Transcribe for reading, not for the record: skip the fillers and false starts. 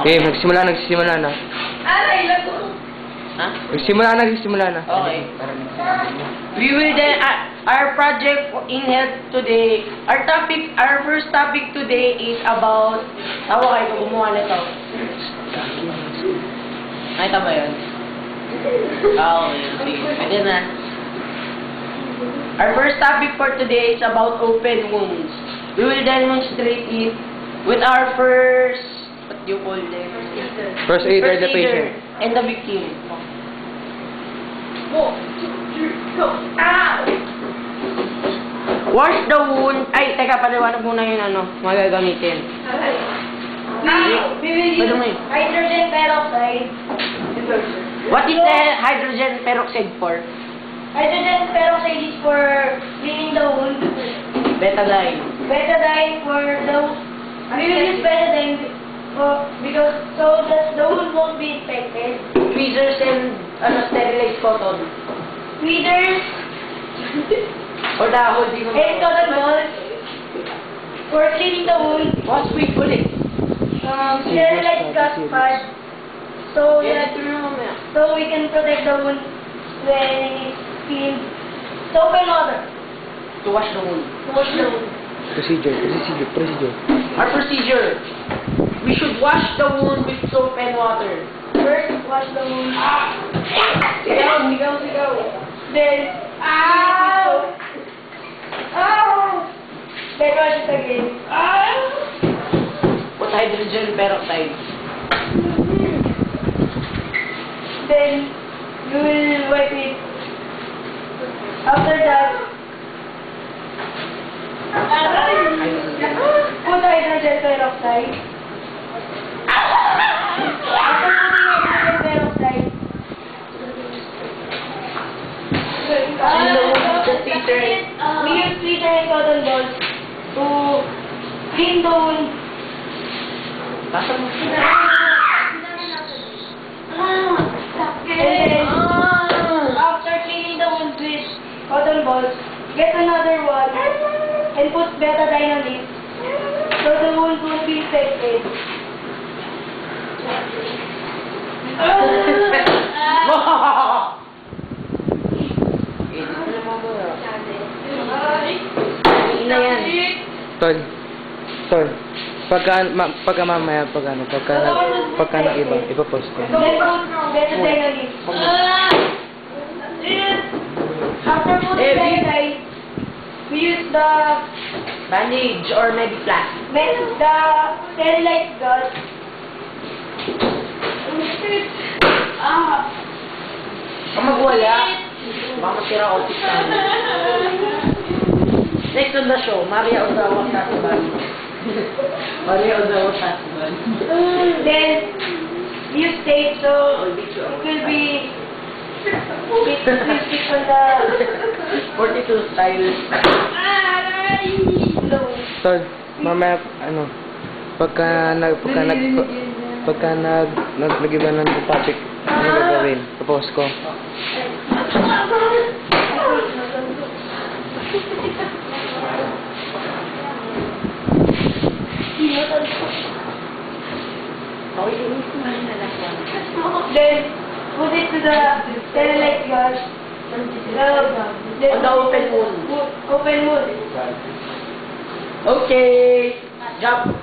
Okay, nagsimula na. Aray, lago. Ha? Nagsimula na. Okay. We will then, our project in health today, our first topic today is about, tawa kayo gumawa na ito. Nakita ba yun? Okay, sige. Pwede na. Our first topic for today is about open wounds. We will demonstrate it with our first, what do you call them? First aider the patient. And the victim. 1, 2, 3, go! Ow! Wash the wound. Ay, teka, paliwanag muna yung magagamitin. We will use hydrogen peroxide. What is the hydrogen peroxide for? Hydrogen peroxide is for cleaning the wound. Betadine. Betadine for the... We will use betadine because so that the wound won't be infected. Tweezers and sterilized cotton. Tweezers Or the holding of and cotton balls for cleaning the wound. What's sweet bullet? Sterilized gas pad. So that so we can protect the wound when it's cleaned. Soap and water. To wash the wound. To wash the wound. Procedure. Our procedure. We should wash the wound with soap and water. First, wash the wound. Sigaw. Then, ow! Then wash it again. With hydrogen peroxide. Then, you will wipe it. After that, put hydrogen peroxide. After putting hydrogen peroxide, we use tweezer and cotton balls to clean the wound. And then, after cleaning the wound with cotton balls, get another one and put betadine on it so the wound won't be infected. Tol. Pagka mamaya, pagka nang iba, ipapost ko. Then put betadine on it. After putting betadine, we use the Bandage or maybe plastic. the sterilized gas. Kung magwala, baka masira office namin. Next on the show, Maria Ozawa Tasuban. Maria Ozawa Tasuban. Then, use tape so it will be stick on the 42 style. Tol, mamaya, pagka nag-iba ng topic, ano gagawin? Ipapost ko. Then, put it to the sterilized gas. On the open wound. Open wound. Okay. Jump.